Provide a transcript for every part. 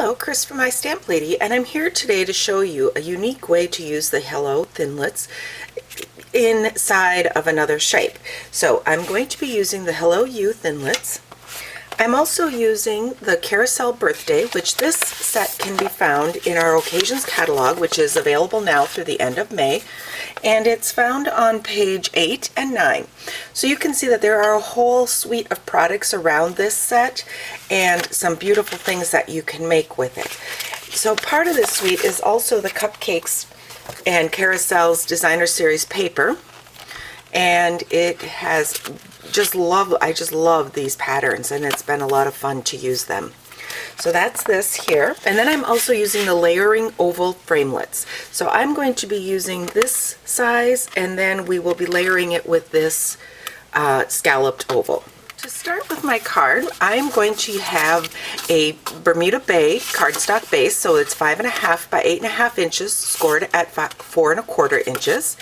Hello, Chris from My Stamp Lady, and I'm here today to show you a unique way to use the Hello Thinlits inside of another shape. So I'm going to be using the Hello You Thinlits. I'm also using the Carousel Birthday, which this set can be found in our Occasions catalog, which is available now through the end of May, and it's found on page 8 and 9. So you can see that there are a whole suite of products around this set and some beautiful things that you can make with it. So part of this suite is also the Cupcakes and Carousel's Designer Series paper, and it has I just love these patterns, and it's been a lot of fun to use them. So that's this here, and then I'm also using the layering oval framelits. So I'm going to be using this size, and then we will be layering it with this scalloped oval. To start with my card, I'm going to have a Bermuda Bay cardstock base, so it's 5.5 by 8.5 inches, scored at 4 1/4 inches.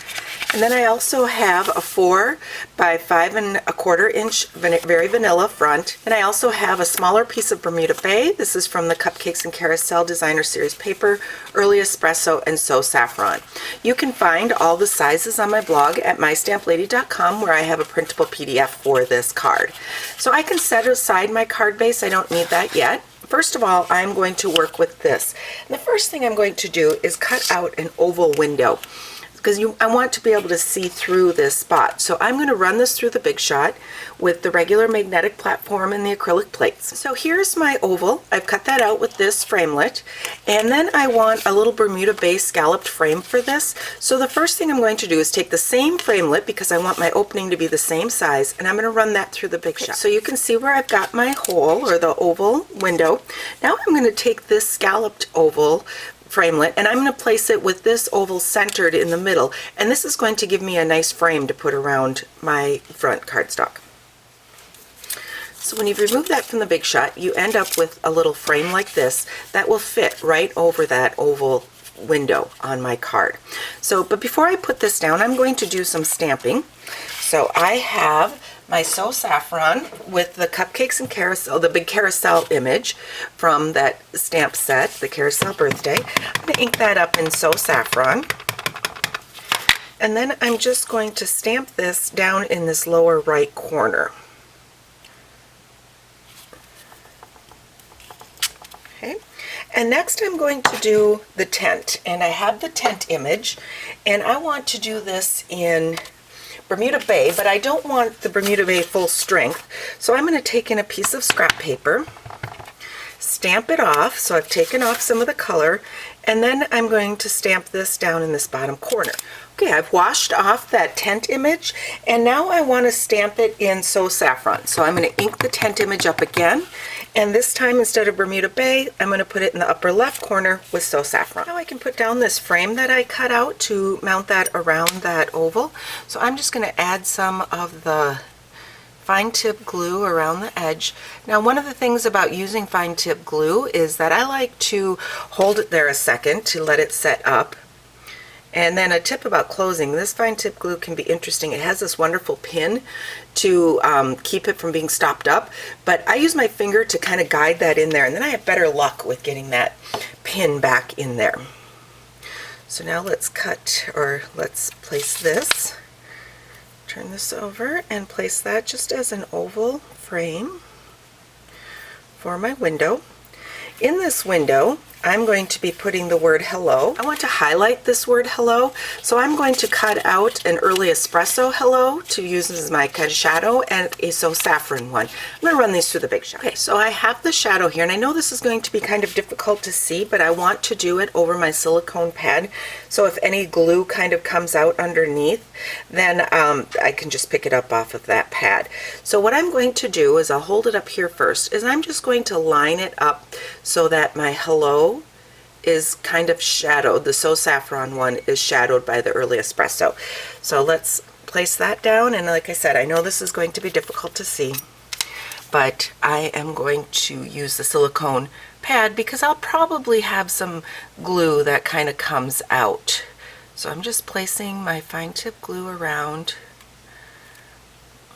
And then I also have a 4 by 5 1/4 inch very vanilla front. And I also have a smaller piece of Bermuda Bay. This is from the Cupcakes and Carousel Designer Series paper, Early Espresso, and So Saffron. You can find all the sizes on my blog at mystamplady.com, where I have a printable PDF for this card. So I can set aside my card base. I don't need that yet. First of all, I'm going to work with this. And the first thing I'm going to do is cut out an oval window, because I want to be able to see through this spot. So I'm going to run this through the Big Shot with the regular magnetic platform and the acrylic plates. So here's my oval. I've cut that out with this framelit, and then I want a little Bermuda Bay scalloped frame for this. So the first thing I'm going to do is take the same framelit, because I want my opening to be the same size, and I'm going to run that through the Big Shot. So you can see where I've got my hole, or the oval window. Now I'm going to take this scalloped oval framelit, and I'm going to place it with this oval centered in the middle, and this is going to give me a nice frame to put around my front cardstock. So when you remove that from the Big Shot, you end up with a little frame like this that will fit right over that oval window on my card. But before I put this down, I'm going to do some stamping. So I have my So Saffron with the Cupcakes and Carousel, the big Carousel image from that stamp set, the Carousel Birthday. I'm going to ink that up in So Saffron. And then I'm just going to stamp this down in this lower right corner. Okay. And next I'm going to do the tent. And I have the tent image, and I want to do this in Bermuda Bay, but I don't want the Bermuda Bay full strength. So I'm going to take in a piece of scrap paper, stamp it off. So I've taken off some of the color, and then I'm going to stamp this down in this bottom corner. Okay, I've washed off that tent image, and now I want to stamp it in So Saffron. So I'm going to ink the tent image up again, and this time instead of Bermuda Bay, I'm going to put it in the upper left corner with So Saffron. Now I can put down this frame that I cut out to mount that around that oval. So I'm just going to add some of the fine tip glue around the edge. Now, one of the things about using fine tip glue is that I like to hold it there a second to let it set up. And then a tip about closing, this fine tip glue can be interesting. It has this wonderful pin to keep it from being stopped up, but I use my finger to kind of guide that in there, and then I have better luck with getting that pin back in there. So now let's place this, turn this over, and place that just as an oval frame for my window. In this window, I'm going to be putting the word hello. I want to highlight this word hello, so I'm going to cut out an Early Espresso hello to use as my shadow, and a So Saffron one. I'm going to run these through the Big Shot. Okay, so I have the shadow here, and I know this is going to be kind of difficult to see, but I want to do it over my silicone pad, so if any glue kind of comes out underneath, then I can just pick it up off of that pad. So what I'm going to do is I'll hold it up here first, is I'm just going to line it up so that my hello is kind of shadowed. The So Saffron one is shadowed by the Early Espresso. So let's place that down, and like I said, I know this is going to be difficult to see, but I am going to use the silicone pad because I'll probably have some glue that kind of comes out. So I'm just placing my fine tip glue around.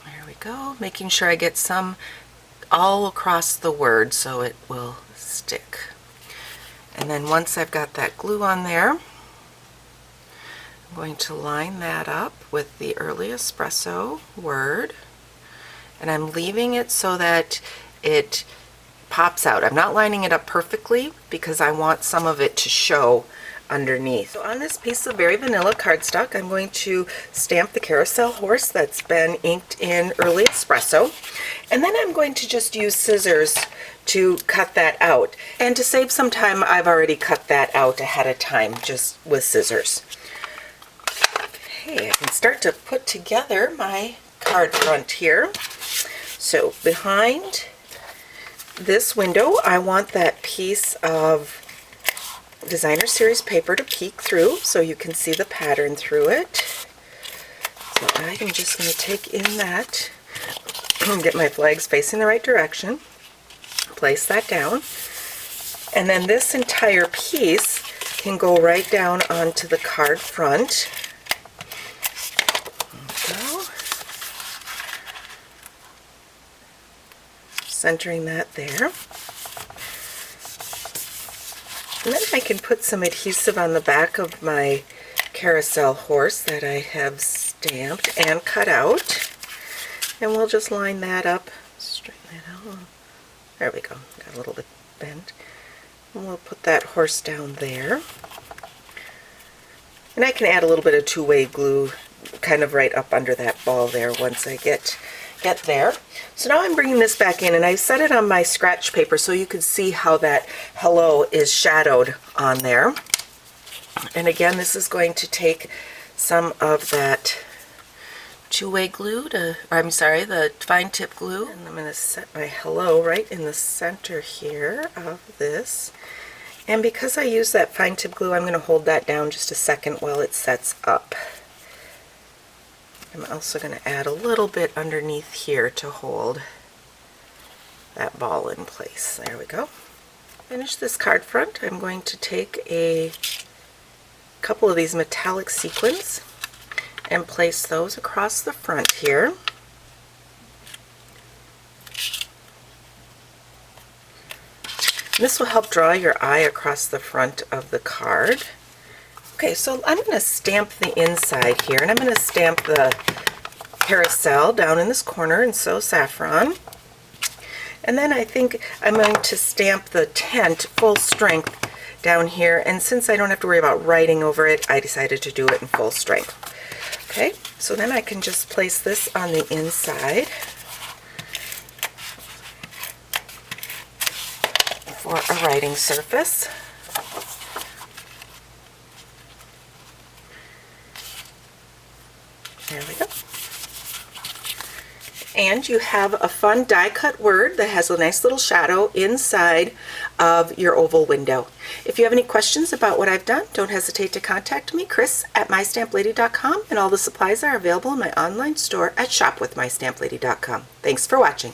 There we go, making sure I get some all across the word so it will stick. And then once I've got that glue on there, I'm going to line that up with the Early Espresso word, and I'm leaving it so that it pops out. I'm not lining it up perfectly because I want some of it to show underneath. So on this piece of very vanilla cardstock, I'm going to stamp the carousel horse that's been inked in Early Espresso, and then I'm going to just use scissors to cut that out. And to save some time, I've already cut that out ahead of time just with scissors. Okay, I can start to put together my card front here. So behind this window, I want that piece of Designer Series paper to peek through so you can see the pattern through it. So I am just going to take in that and get my flags facing the right direction. Place that down. And then this entire piece can go right down onto the card front. There we go. Centering that there. And then I can put some adhesive on the back of my carousel horse that I have stamped and cut out. And we'll just line that up, straighten that out. There we go, got a little bit bent. And we'll put that horse down there. And I can add a little bit of two-way glue kind of right up under that ball there once I get there. So now I'm bringing this back in, and I set it on my scratch paper so you can see how that hello is shadowed on there. And again, this is going to take some of that two-way glue the fine tip glue, and I'm going to set my hello right in the center here of this. And because I use that fine tip glue, I'm going to hold that down just a second while it sets up. I'm also going to add a little bit underneath here to hold that ball in place. There we go. Finish this card front. I'm going to take a couple of these metallic sequins and place those across the front here. This will help draw your eye across the front of the card. Okay, so I'm going to stamp the inside here, and I'm going to stamp the carousel down in this corner in So Saffron. And then I think I'm going to stamp the tent full strength down here, and since I don't have to worry about writing over it, I decided to do it in full strength. Okay, so then I can just place this on the inside for a writing surface. There we go. And you have a fun die cut word that has a nice little shadow inside of your oval window. If you have any questions about what I've done, don't hesitate to contact me, Chris at mystamplady.com, and all the supplies are available in my online store at shopwithmystamplady.com. Thanks for watching.